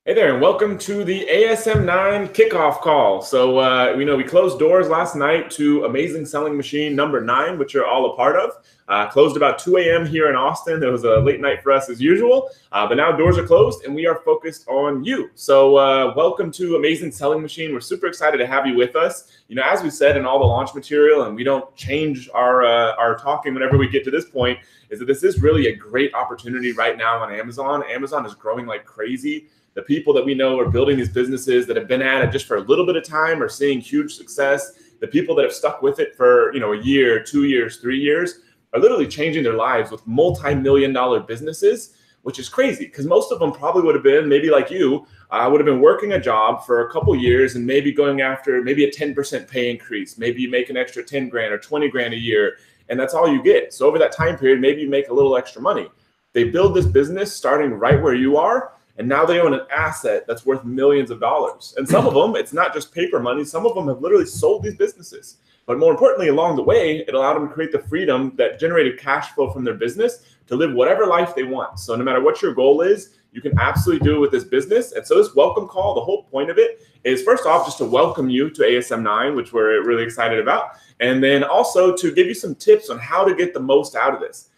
Hey there, and welcome to the ASM9 kickoff call. So, we closed doors last night to Amazing Selling Machine number 9, which you're all a part of. Closed about 2 a.m. here in Austin. It was a late night for us as usual, but now doors are closed and we are focused on you. So welcome to Amazing Selling Machine. We're super excited to have you with us. As we said in all the launch material, and we don't change our talking whenever we get to this point, is that this is really a great opportunity right now on Amazon. Amazon is growing like crazy. The people that we know are building these businesses that have been at it just for a little bit of time are seeing huge success. The people that have stuck with it for a year, 2 years, 3 years are literally changing their lives with multi-million-dollar businesses, which is crazy because most of them probably would have been, maybe like you, would have been working a job for a couple years and maybe going after maybe a 10% pay increase. Maybe you make an extra 10 grand or 20 grand a year, and that's all you get. So over that time period, maybe you make a little extra money. They build this business starting right where you are, and now they own an asset that's worth millions of dollars. And some of them, it's not just paper money. Some of them have literally sold these businesses. But more importantly, along the way, it allowed them to create the freedom that generated cash flow from their business to live whatever life they want. So no matter what your goal is, you can absolutely do it with this business. And so this welcome call, the whole point of it is, first off, just to welcome you to ASM9, which we're really excited about. And then also to give you some tips on how to get the most out of this.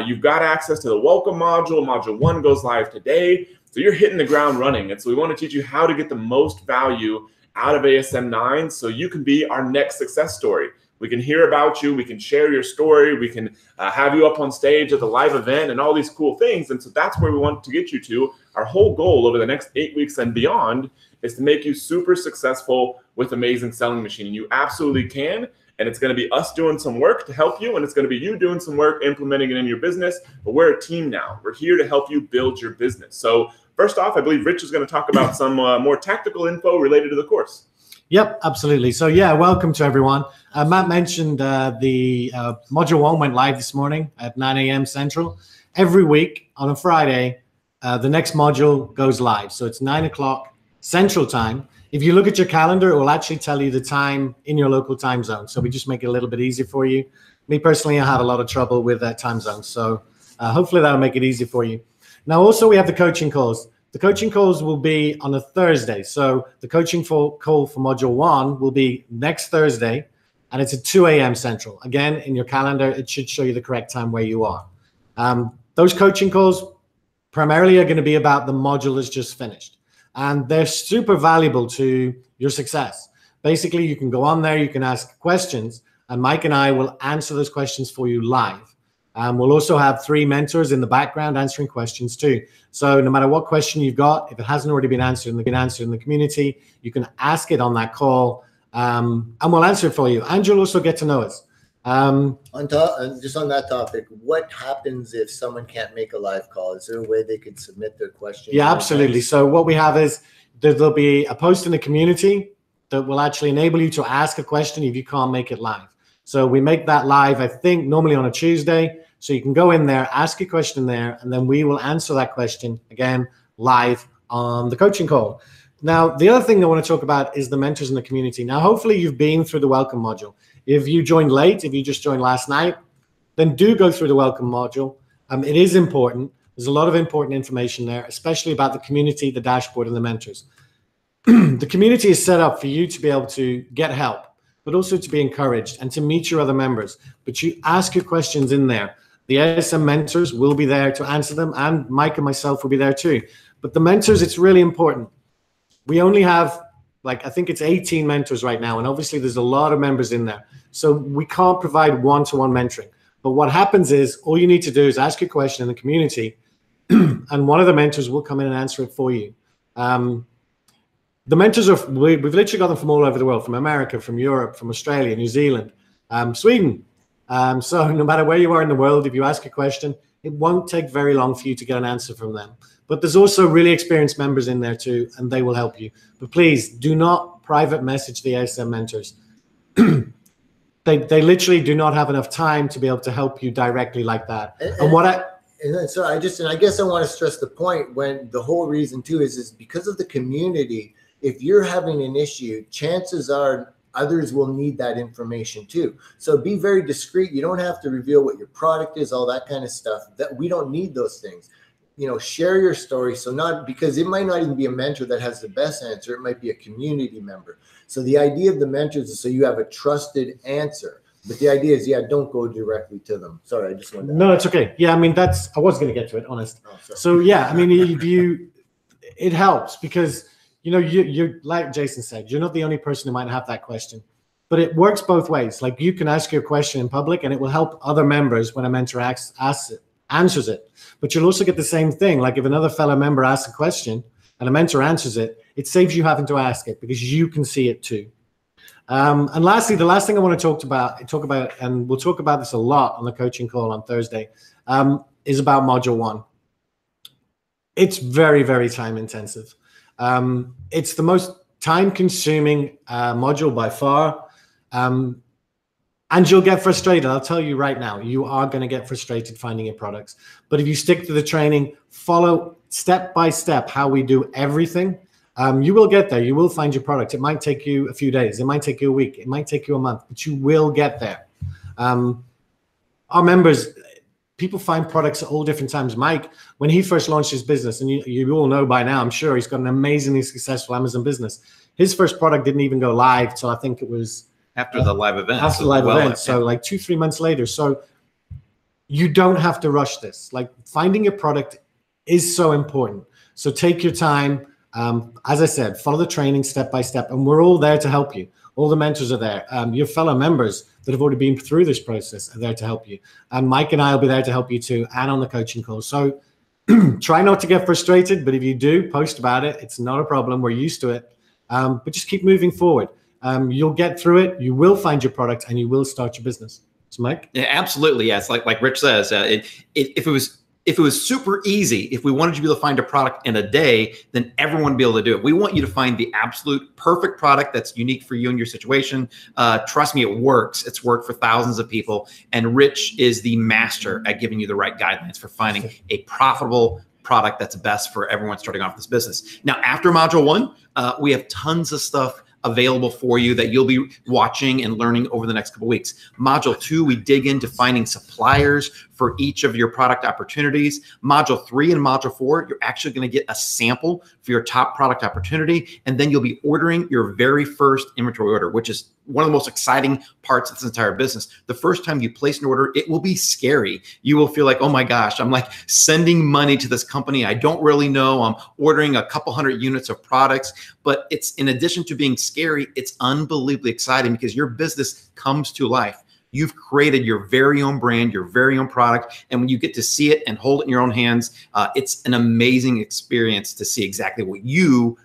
You've got access to the welcome module. Module 1 goes live today. So you're hitting the ground running. And so we want to teach you how to get the most value out of ASM9 so you can be our next success story. We can hear about you. We can share your story. We can have you up on stage at the live event and all these cool things. And so that's where we want to get you to. Our whole goal over the next 8 weeks and beyond is to make you super successful with Amazing Selling Machine. And you absolutely can. And it's going to be us doing some work to help you, and it's going to be you doing some work implementing it in your business. But we're a team now. We're here to help you build your business. So first off, I believe Rich is going to talk about some more tactical info related to the course. Yep, absolutely. So yeah, welcome to everyone. Matt mentioned the Module 1 went live this morning at 9 a.m. Central. Every week on a Friday, the next module goes live. So it's 9 o'clock Central Time. If you look at your calendar, it will actually tell you the time in your local time zone. So we just make it a little bit easier for you. Me personally, I have a lot of trouble with that time zone. So hopefully that'll make it easy for you. Now, also we have the coaching calls. The coaching calls will be on a Thursday. So the coaching call for Module 1 will be next Thursday, and it's at 2 a.m. Central. Again, in your calendar, it should show you the correct time where you are. Those coaching calls primarily are going to be about the module that's just finished. And they're super valuable to your success. Basically, you can go on there, you can ask questions, and Mike and I will answer those questions for you live. We'll also have 3 mentors in the background answering questions too. So no matter what question you've got, if it hasn't already been answered in the community, you can ask it on that call, and we'll answer it for you. And you'll also get to know us. Just on that topic, what happens if someone can't make a live call? Is there a way they could submit their question? Yeah, absolutely. So what we have is there'll be a post in the community that will actually enable you to ask a question if you can't make it live. So we make that live, I think, normally on a Tuesday. So you can go in there, ask your question there, and then we will answer that question again live on the coaching call. Now, the other thing I want to talk about is the mentors in the community. Now, hopefully you've been through the welcome module. If you joined late, if you just joined last night, then do go through the welcome module. It is important. There's a lot of important information there, especially about the community, the dashboard, and the mentors. The community is set up for you to be able to get help, but also to be encouraged and to meet your other members. But you ask your questions in there. The ASM mentors will be there to answer them, and Mike and myself will be there too. But the mentors, it's really important. We only have, I think it's 18 mentors right now, and obviously there's a lot of members in there. So we can't provide one-to-one mentoring. But what happens is all you need to do is ask your question in the community, and one of the mentors will come in and answer it for you. The mentors we've literally got them from all over the world, from America, from Europe, from Australia, New Zealand, Sweden. So no matter where you are in the world, if you ask a question, it won't take very long for you to get an answer from them. But there's also really experienced members in there too, and they will help you. But please do not private message the ASM mentors. They literally do not have enough time to be able to help you directly like that. I guess I want to stress the point when the whole reason too is because of the community. If you're having an issue, chances are others will need that information too. So be very discreet. You don't have to reveal what your product is, all that kind of stuff. That we don't need those things. share your story. So not because it might not even be a mentor that has the best answer. It might be a community member. So the idea of the mentors is so you have a trusted answer. But the idea is, don't go directly to them. Sorry, I just wanted to. No, it's okay. Yeah, I mean, I was going to get to it, honest. Oh, so yeah, I mean, it helps because, you're like Jason said, you're not the only person who might have that question. But it works both ways. Like you can ask your question in public and it will help other members when a mentor answers it. But you'll also get the same thing. Like if another fellow member asks a question and a mentor answers it, it saves you having to ask it because you can see it too. And lastly, the last thing I want to talk about, and we'll talk about this a lot on the coaching call on Thursday, is about module 1. It's very, very time intensive. It's the most time consuming module by far. And you'll get frustrated. I'll tell you right now, you are going to get frustrated finding your products. But if you stick to the training, follow step by step how we do everything, you will get there. You will find your product. It might take you a few days. It might take you a week. It might take you a month, but you will get there. Our members, people find products at all different times. Mike, when he first launched his business, and you all know by now, I'm sure he's got an amazingly successful Amazon business. His first product didn't even go live till I think it was after the live event. After the live event. So like 2-3 months later. So you don't have to rush this. Like finding your product is so important. So take your time. As I said, follow the training step by step, and we're all there to help you. All the mentors are there. Your fellow members that have already been through this process are there to help you. And Mike and I will be there to help you too, and on the coaching call. So try not to get frustrated, but if you do, post about it. It's not a problem. We're used to it. But just keep moving forward. You'll get through it. You will find your product, and you will start your business. So Mike? Yeah, absolutely. Yes. Like Rich says, if it was super easy, if we wanted you to be able to find a product in a day, then everyone would be able to do it. We want you to find the absolute perfect product that's unique for you and your situation. Trust me, it works. It's worked for thousands of people. And Rich is the master at giving you the right guidelines for finding a profitable product that's best for everyone starting off this business. Now, after module 1, we have tons of stuff available for you that you'll be watching and learning over the next couple of weeks. Module 2, we dig into finding suppliers for each of your product opportunities. Module 3 and Module 4, you're actually going to get a sample for your top product opportunity, and then you'll be ordering your very first inventory order, which is one of the most exciting parts of this entire business. The first time you place an order, it will be scary. You will feel like, oh my gosh, I'm like sending money to this company I don't really know. I'm ordering a couple hundred units of products, but it's, in addition to being scary, it's unbelievably exciting because your business comes to life. You've created your very own brand, your very own product. And when you get to see it and hold it in your own hands, it's an amazing experience to see exactly what you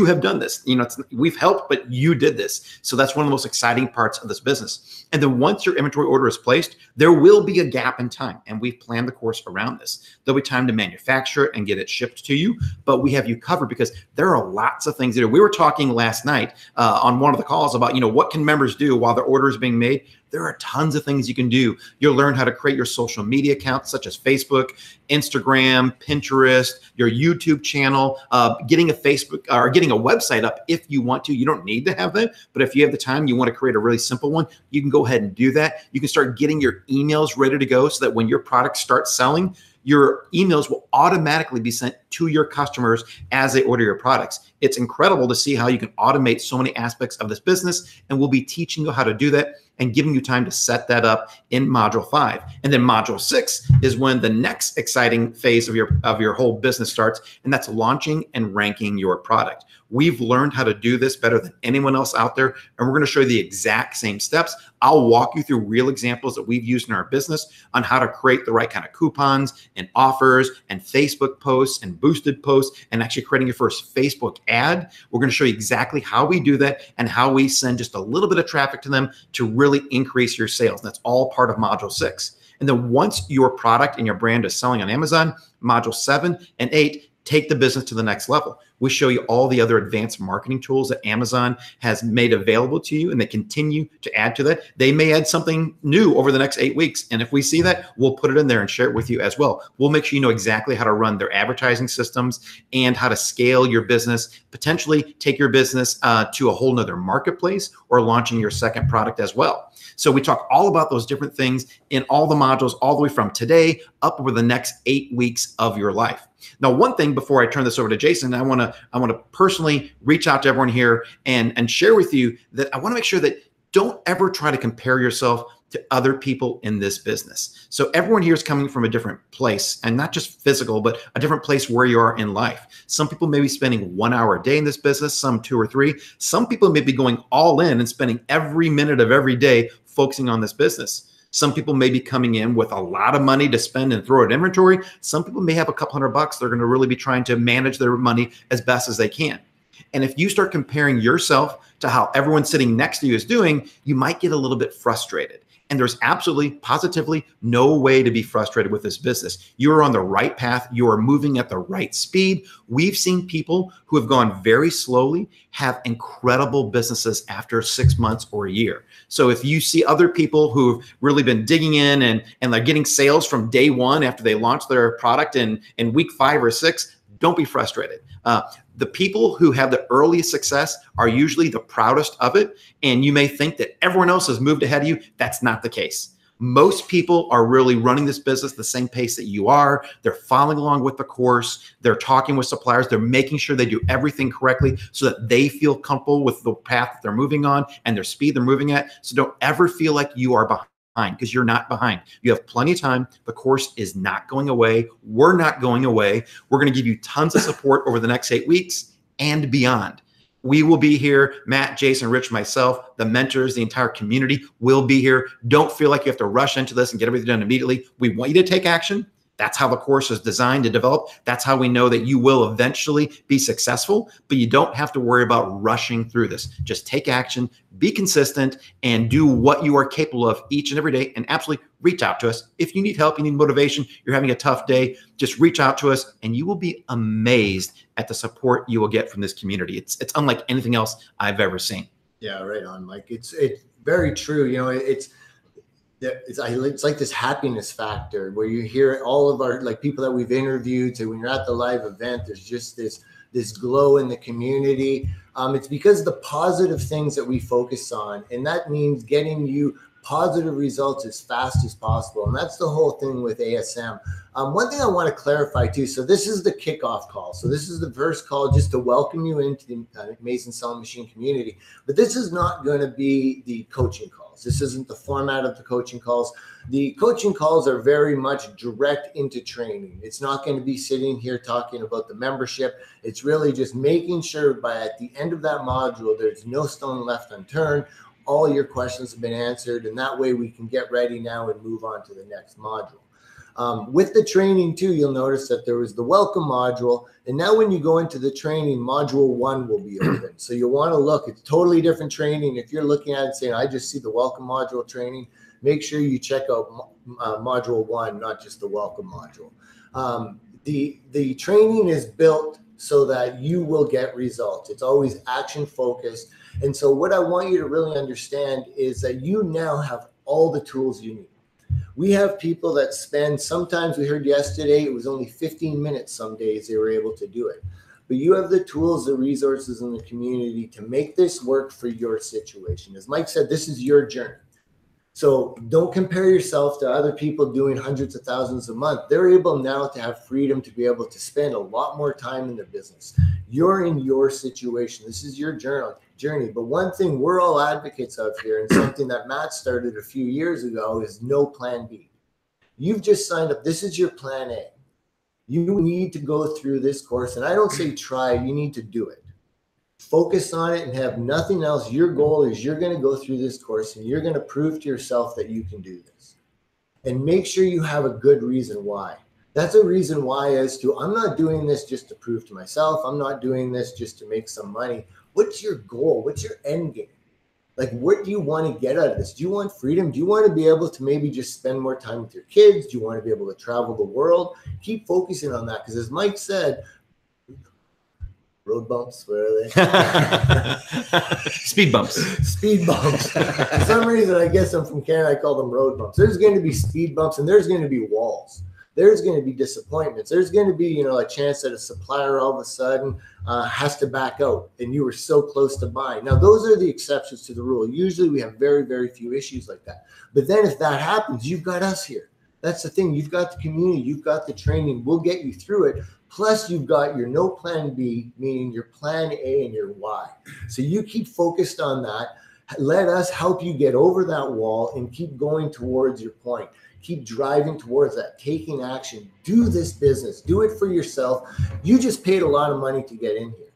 have done this. We've helped, but you did this. So that's one of the most exciting parts of this business. And then once your inventory order is placed, there will be a gap in time. And we've planned the course around this. There'll be time to manufacture it and get it shipped to you, but we have you covered because there are lots of things to do. We were talking last night on one of the calls about, what can members do while their order is being made? There are tons of things you can do. You'll learn how to create your social media accounts, such as Facebook, Instagram, Pinterest, your YouTube channel, getting a Facebook or getting a website up if you want to. You don't need to have that, but if you have the time, you want to create a really simple one, you can go ahead and do that. You can start getting your emails ready to go so that when your product starts selling, your emails will automatically be sent to your customers as they order your products. It's incredible to see how you can automate so many aspects of this business, and we'll be teaching you how to do that and giving you time to set that up in module 5. And then module 6 is when the next exciting phase of your whole business starts, and that's launching and ranking your product. We've learned how to do this better than anyone else out there, and we're going to show you the exact same steps. I'll walk you through real examples that we've used in our business on how to create the right kind of coupons and offers and Facebook posts and boosted posts and actually creating your first Facebook ad. We're going to show you exactly how we do that and how we send just a little bit of traffic to them to really increase your sales. That's all part of module 6. And then once your product and your brand is selling on Amazon, module 7 and 8 take the business to the next level. We show you all the other advanced marketing tools that Amazon has made available to you, and they continue to add to that. They may add something new over the next 8 weeks. And if we see that, we'll put it in there and share it with you as well. We'll make sure you know exactly how to run their advertising systems and how to scale your business, potentially take your business to a whole nother marketplace or launching your second product as well. So we talk all about those different things in all the modules, all the way from today up over the next 8 weeks of your life. Now, one thing before I turn this over to Jason, I want to personally reach out to everyone here and share with you that I want to make sure that don't ever try to compare yourself to other people in this business. So everyone here is coming from a different place, and not just physical, but a different place where you are in life. Some people may be spending 1 hour a day in this business, some 2 or 3. Some people may be going all in and spending every minute of every day focusing on this business. Some people may be coming in with a lot of money to spend and throw at inventory. Some people may have a couple $100 they're going to really be trying to manage their money as best as they can. And if you start comparing yourself to how everyone sitting next to you is doing, you might get a little bit frustrated. And there's absolutely, positively no way to be frustrated with this business. You are on the right path. You are moving at the right speed. We've seen people who have gone very slowly have incredible businesses after 6 months or a year. So if you see other people who've really been digging in and they're getting sales from day one after they launch their product in week 5 or 6, don't be frustrated. The people who have the earliest success are usually the proudest of it. And you may think that everyone else has moved ahead of you. That's not the case. Most people are really running this business the same pace that you are. They're following along with the course. They're talking with suppliers. They're making sure they do everything correctly so that they feel comfortable with the path that they're moving on and their speed they're moving at. So don't ever feel like you are behind, because you're not behind. You have plenty of time. The course is not going away. We're not going away. We're going to give you tons of support over the next 8 weeks and beyond. We will be here. Matt, Jason, Rich, myself, the mentors, the entire community will be here. Don't feel like you have to rush into this and get everything done immediately. We want you to take action. That's how the course is designed to develop. That's how we know that you will eventually be successful, but you don't have to worry about rushing through this. Just take action, be consistent, and do what you are capable of each and every day. And absolutely reach out to us. If you need help, you need motivation, you're having a tough day, just reach out to us and you will be amazed at the support you will get from this community. It's unlike anything else I've ever seen. Yeah, right on, Mike. It's very true. You know, it's like this happiness factor where you hear all of our people that we've interviewed. So when you're at the live event, there's just this glow in the community. It's because of the positive things that we focus on, and that means getting you positive results as fast as possible. And that's the whole thing with ASM. One thing I want to clarify too. So this is the kickoff call. So this is the first call just to welcome you into the Amazing Selling Machine community. But this is not going to be the coaching calls. This isn't the format of the coaching calls. The coaching calls are very much direct into training. It's not going to be sitting here talking about the membership. It's really just making sure by at the end of that module, there's no stone left unturned. All your questions have been answered, and that way we can get ready now and move on to the next module. With the training too, you'll notice that there was the welcome module, and now when you go into the training, module 1 will be open. So you'll want to look, it's totally different training. If you're looking at it saying, I just see the welcome module training, make sure you check out module 1, not just the welcome module. The training is built so that you will get results. It's always action focused. And so what I want you to really understand is that you now have all the tools you need. We have people that spend, sometimes we heard yesterday, it was only 15 minutes some days they were able to do it. But you have the tools, the resources in the community to make this work for your situation. As Mike said, this is your journey. So don't compare yourself to other people doing hundreds of thousands a month. They're able now to have freedom to be able to spend a lot more time in their business. You're in your situation. This is your journey. But one thing we're all advocates of here, and something that Matt started a few years ago, is no plan B. You've just signed up. This is your plan A. You need to go through this course. And I don't say try, you need to do it. Focus on it and have nothing else. Your goal is you're going to go through this course and you're going to prove to yourself that you can do this. And make sure you have a good reason why. That's a reason why as to, I'm not doing this just to prove to myself. I'm not doing this just to make some money. What's your goal? What's your end game? Like, what do you want to get out of this? Do you want freedom? Do you want to be able to maybe just spend more time with your kids? Do you want to be able to travel the world? Keep focusing on that. Because as Mike said, road bumps, where are they? Speed bumps. Speed bumps. For some reason, I guess I'm from Canada, I call them road bumps. There's going to be speed bumps and there's going to be walls. there's going to be disappointments. There's going to be, a chance that a supplier all of a sudden has to back out and you were so close to buying. Now, those are the exceptions to the rule. Usually we have very, very few issues like that. But then if that happens, you've got us here. That's the thing. You've got the community. You've got the training. We'll get you through it. Plus, you've got your no plan B, meaning your plan A and your Y. So you keep focused on that. Let us help you get over that wall and keep going towards your point. Keep driving towards that, taking action. Do this business. Do it for yourself. You just paid a lot of money to get in here.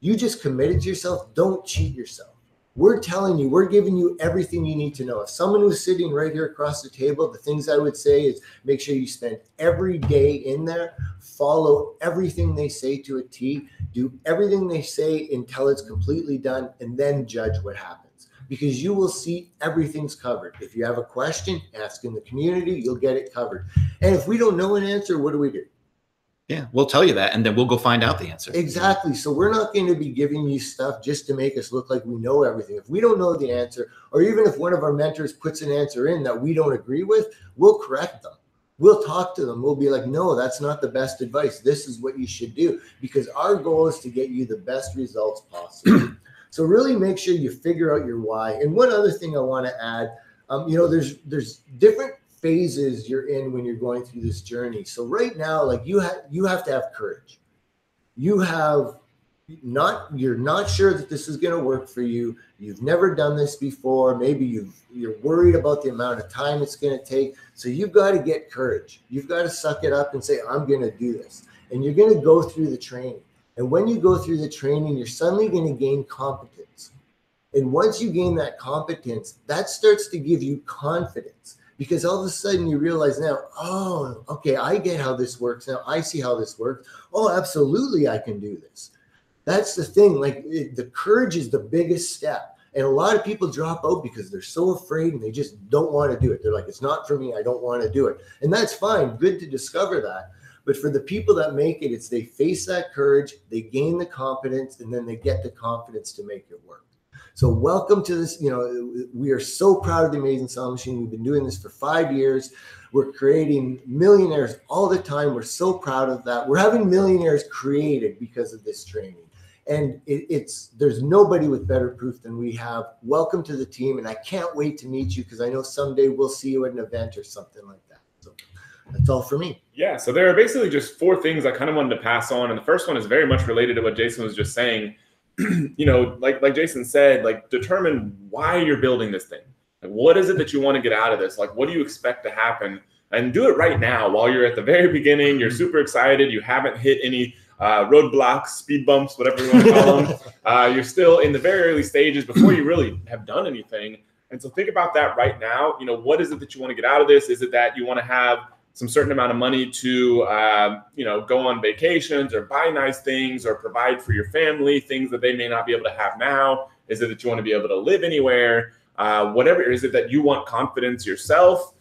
You just committed to yourself. Don't cheat yourself. We're telling you, we're giving you everything you need to know. If someone was sitting right here across the table, the things I would say is make sure you spend every day in there, follow everything they say to a T, do everything they say until it's completely done, and then judge what happens. Because you will see everything's covered. If you have a question, ask in the community, you'll get it covered. And if we don't know an answer, what do we do? Yeah, we'll tell you that, and then we'll go find out the answer. Exactly. So we're not going to be giving you stuff just to make us look like we know everything. If we don't know the answer, or even if one of our mentors puts an answer in that we don't agree with, we'll correct them. We'll talk to them. We'll be like, no, that's not the best advice. This is what you should do, because our goal is to get you the best results possible. So really make sure you figure out your why. And one other thing I want to add, there's different phases you're in when you're going through this journey. So right now, like you have to have courage. You're not sure that this is going to work for you. You've never done this before. Maybe you're worried about the amount of time it's going to take. So you've got to get courage. You've got to suck it up and say, I'm going to do this. And you're going to go through the training. And when you go through the training, you're suddenly going to gain competence. And once you gain that competence, that starts to give you confidence. Because all of a sudden you realize now, oh, okay, I get how this works. Now I see how this works. Oh, absolutely, I can do this. That's the thing. Like the courage is the biggest step. And a lot of people drop out because they're so afraid and they just don't want to do it. They're like, it's not for me. I don't want to do it. And that's fine. Good to discover that. But for the people that make it, it's they face that courage, they gain the confidence, and then they get the confidence to make it work. So welcome to this. We are so proud of the Amazing Selling Machine. We've been doing this for 5 years. We're creating millionaires all the time. We're so proud of that. We're having millionaires created because of this training. And there's nobody with better proof than we have. Welcome to the team. And I can't wait to meet you, because I know someday we'll see you at an event or something like that. So that's all for me. Yeah. So there are basically just 4 things I kind of wanted to pass on. And the first one is very much related to what Jason was just saying. Like Jason said, like determine why you're building this thing. Like, what is it that you want to get out of this? Like, what do you expect to happen? And do it right now while you're at the very beginning. You're super excited. You haven't hit any roadblocks, speed bumps, whatever you want to call them. You're still in the very early stages before you really have done anything. And so think about that right now. What is it that you want to get out of this? Is it that you want to have some certain amount of money to, go on vacations or buy nice things or provide for your family, things that they may not be able to have now? Is it that you want to be able to live anywhere? Whatever. Is it that you want confidence yourself?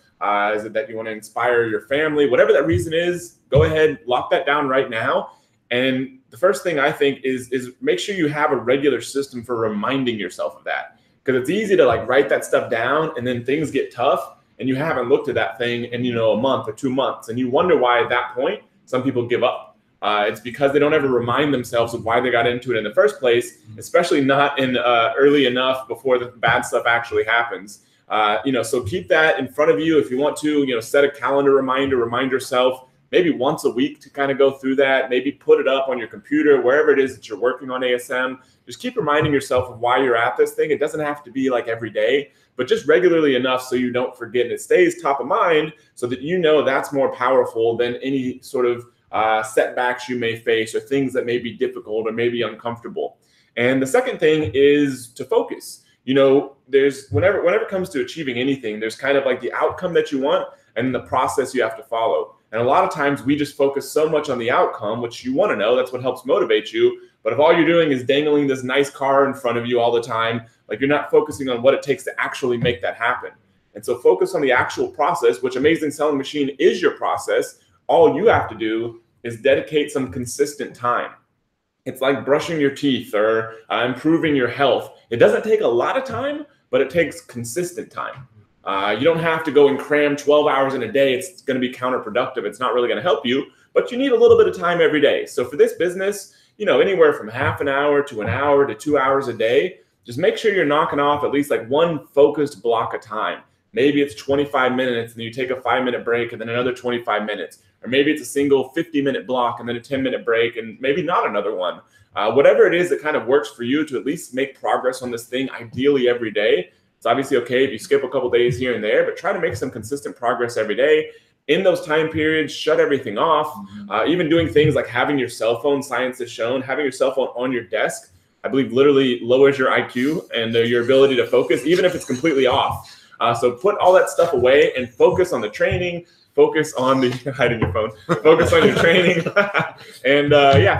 Is it that you want to inspire your family? Whatever that reason is, go ahead, lock that down right now. And the first thing I think is make sure you have a regular system for reminding yourself of that. Because it's easy to write that stuff down and then things get tough and you haven't looked at that thing in, a month or 2 months. And you wonder why at that point, some people give up. It's because they don't ever remind themselves of why they got into it in the first place, especially not in early enough before the bad stuff actually happens. So keep that in front of you. If you want to, set a calendar reminder, remind yourself maybe once a week to kind of go through that, maybe put it up on your computer, wherever it is that you're working on ASM. Just keep reminding yourself of why you're at this thing. It doesn't have to be every day, but just regularly enough so you don't forget and it stays top of mind so that that's more powerful than any sort of setbacks you may face or things that may be difficult or maybe uncomfortable. And the second thing is to focus. There's whenever it comes to achieving anything, there's kind of the outcome that you want and the process you have to follow. And a lot of times we just focus so much on the outcome, which you want to know, that's what helps motivate you. But if all you're doing is dangling this nice car in front of you all the time, you're not focusing on what it takes to actually make that happen. And so focus on the actual process, which Amazing Selling Machine is your process. All you have to do is dedicate some consistent time. It's like brushing your teeth or improving your health. It doesn't take a lot of time, but it takes consistent time. You don't have to go and cram 12 hours in a day. It's going to be counterproductive. It's not really going to help you, but you need a little bit of time every day. So for this business, anywhere from half an hour to an hour to 2 hours a day, just make sure you're knocking off at least like one focused block of time. Maybe it's 25 minutes and you take a 5-minute break and then another 25 minutes. Or maybe it's a single 50-minute block and then a 10-minute break and maybe not another one. Whatever it is that kind of works for you to at least make progress on this thing, ideally every day. It's obviously okay if you skip a couple days here and there, but try to make some consistent progress every day. In those time periods, shut everything off. Even doing things like having your cell phone, science has shown, having your cell phone on your desk, I believe literally lowers your IQ and your ability to focus, even if it's completely off. So put all that stuff away and focus on the training, focus on the hiding your phone, focus on your training, and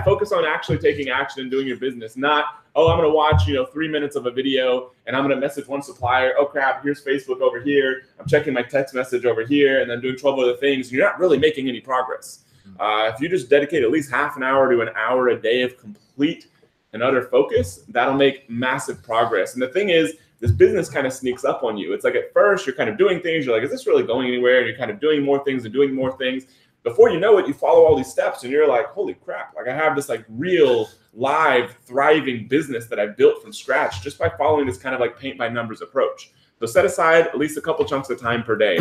focus on actually taking action and doing your business. Not, oh, I'm going to watch 3 minutes of a video and I'm going to message one supplier. Oh crap, here's Facebook over here. I'm checking my text message over here, and then doing 12 other things. You're not really making any progress. If you just dedicate at least half an hour to an hour a day of complete and utter focus, that'll make massive progress. And the thing is, this business kind of sneaks up on you. It's like at first you're kind of doing things. You're like, is this really going anywhere? And you're kind of doing more things and doing more things. Before you know it, you follow all these steps and you're like, holy crap. Like I have this like real live thriving business that I built from scratch just by following this kind of like paint by numbers approach. So set aside at least a couple chunks of time per day.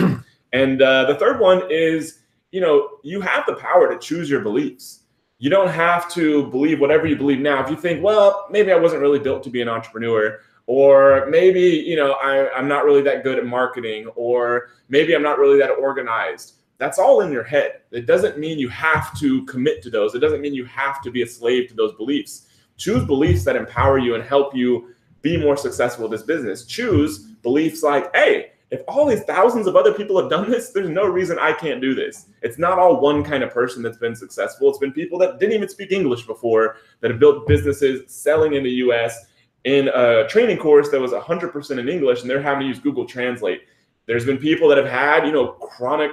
And the third one is, you have the power to choose your beliefs. You don't have to believe whatever you believe now. If you think, well, maybe I wasn't really built to be an entrepreneur, or maybe, I'm not really that good at marketing, or maybe I'm not really that organized. That's all in your head. It doesn't mean you have to commit to those. It doesn't mean you have to be a slave to those beliefs. Choose beliefs that empower you and help you be more successful with this business. Choose beliefs like, hey, if all these thousands of other people have done this, there's no reason I can't do this. It's not all one kind of person that's been successful. It's been people that didn't even speak English before that have built businesses selling in the US in a training course that was 100% in English, and they're having to use Google Translate. There's been people that have had, chronic,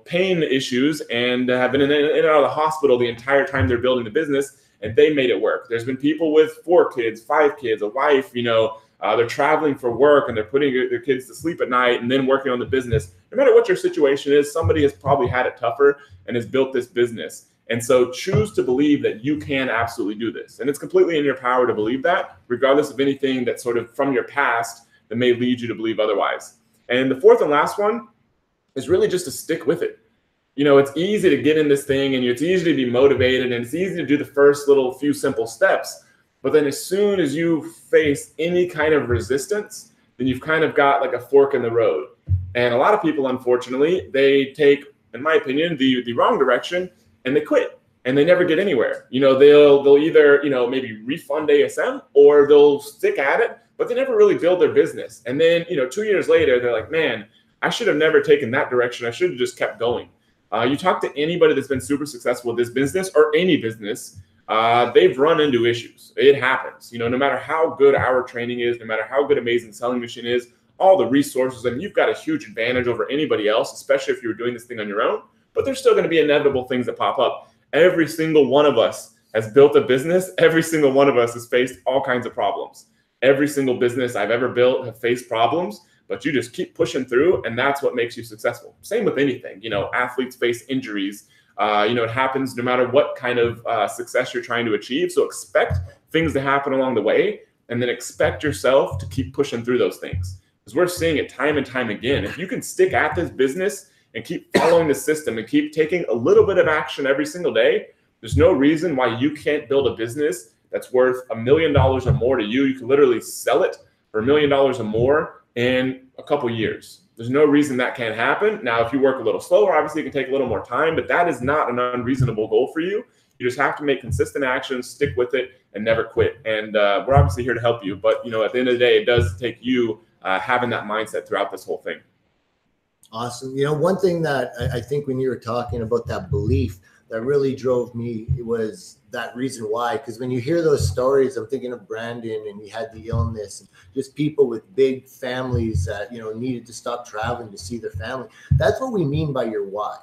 pain issues and have been in and out of the hospital the entire time they're building the business, and they made it work. There's been people with 4 kids, 5 kids, a wife, they're traveling for work and they're putting their kids to sleep at night and then working on the business. No matter what your situation is, somebody has probably had it tougher and has built this business. And so choose to believe that you can absolutely do this. And it's completely in your power to believe that, regardless of anything that's sort of from your past that may lead you to believe otherwise. And the fourth and last one is really just to stick with it. It's easy to get in this thing and it's easy to be motivated and it's easy to do the first little few simple steps. But then as soon as you face any kind of resistance, then you've kind of got like a fork in the road. And a lot of people, unfortunately, they take, in my opinion, the wrong direction and they quit and they never get anywhere. They'll either, maybe refund ASM or they'll stick at it, but they never really build their business. And then, 2 years later, they're like, man, I should have never taken that direction. I should have just kept going. You talk to anybody that's been super successful with this business or any business, they've run into issues. It happens. No matter how good our training is, no matter how good Amazing Selling Machine is, all the resources, and you've got a huge advantage over anybody else, especially if you were doing this thing on your own. But there's still going to be inevitable things that pop up. Every single one of us has built a business. Every single one of us has faced all kinds of problems. Every single business I've ever built have faced problems, but you just keep pushing through, and that's what makes you successful. Same with anything. Athletes face injuries. It happens no matter what kind of success you're trying to achieve. So expect things to happen along the way, and then expect yourself to keep pushing through those things. Because we're seeing it time and time again. If you can stick at this business and keep following the system and keep taking a little bit of action every single day, there's no reason why you can't build a business that's worth $1 million or more to you. You can literally sell it for $1 million or more in a couple years. There's no reason that can't happen. Now, if you work a little slower, obviously it can take a little more time, but that is not an unreasonable goal for you. You just have to make consistent actions, stick with it, and never quit. And we're obviously here to help you. But, at the end of the day, it does take you having that mindset throughout this whole thing. Awesome. One thing that I think when you were talking about that belief that really drove me, it was that reason why. Because when you hear those stories, I'm thinking of Brandon, and he had the illness, and just people with big families that, needed to stop traveling to see their family. That's what we mean by your why.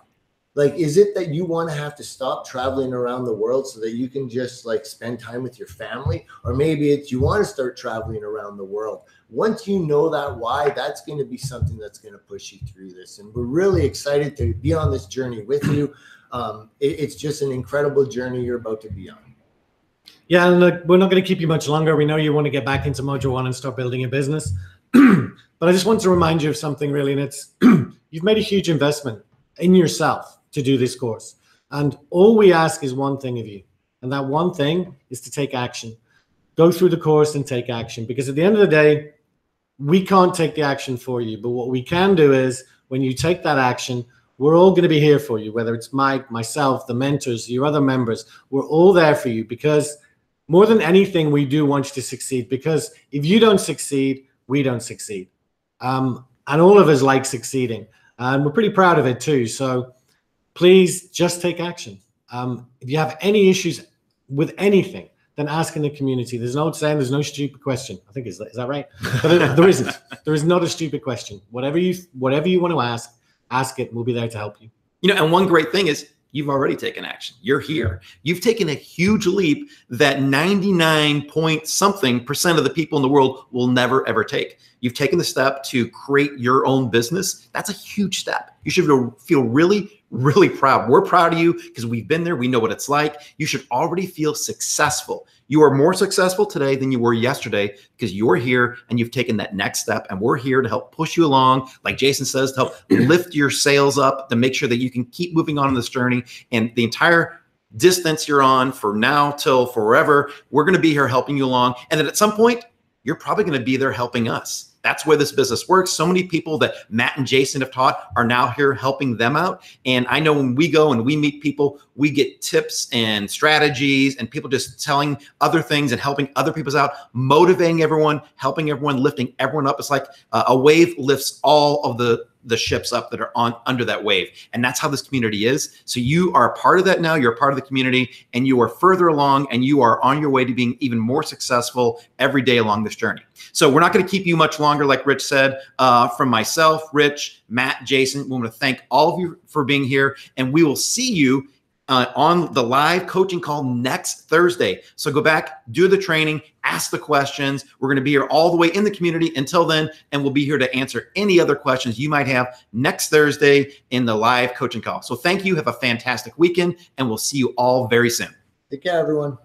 Like, is it that you want to have to stop traveling around the world so that you can just like spend time with your family? Or maybe it's you want to start traveling around the world. Once you know that why, that's going to be something that's going to push you through this. And we're really excited to be on this journey with you. It's just an incredible journey you're about to be on. Yeah, and look, we're not going to keep you much longer. We know you want to get back into Module 1 and start building a business. But I just want to remind you of something really, and it's you've made a huge investment in yourself to do this course. And all we ask is one thing of you. And that one thing is to take action. Go through the course and take action. Because at the end of the day, we can't take the action for you. But what we can do is when you take that action, we're all going to be here for you, whether it's Mike, myself, the mentors, your other members. We're all there for you because more than anything, we do want you to succeed. Because if you don't succeed, we don't succeed. And all of us like succeeding. And we're pretty proud of it too. So please just take action. If you have any issues with anything, then ask in the community. There's no saying, there's no stupid question. I think is that right? But there isn't. There is not a stupid question. Whatever you want to ask it. We'll be there to help you. You know, and one great thing is you've already taken action. You're here. You've taken a huge leap that 99 point something% of the people in the world will never, ever take. You've taken the step to create your own business. That's a huge step. You should feel really, really proud. We're proud of you because we've been there. We know what it's like. You should already feel successful. You are more successful today than you were yesterday because you're here and you've taken that next step. And we're here to help push you along, like Jason says, to help lift your sails up to make sure that you can keep moving on in this journey. And the entire distance you're on from now till forever, we're going to be here helping you along. And then at some point, you're probably going to be there helping us. That's where this business works. So many people that Matt and Jason have taught are now here helping them out. And I know when we go and we meet people, we get tips and strategies and people just telling other things and helping other people out, motivating everyone, helping everyone, lifting everyone up. It's like a wave lifts all of the ships up that are under that wave. And that's how this community is. So you are a part of that now. You're a part of the community and you are further along and you are on your way to being even more successful every day along this journey. So we're not going to keep you much longer. Like Rich said, from myself, Rich, Matt, Jason, we want to thank all of you for being here and we will see you on the live coaching call next Thursday. So go back, do the training, ask the questions. We're going to be here all the way in the community until then, and we'll be here to answer any other questions you might have next Thursday in the live coaching call. So thank you. Have a fantastic weekend, and we'll see you all very soon. Take care, everyone.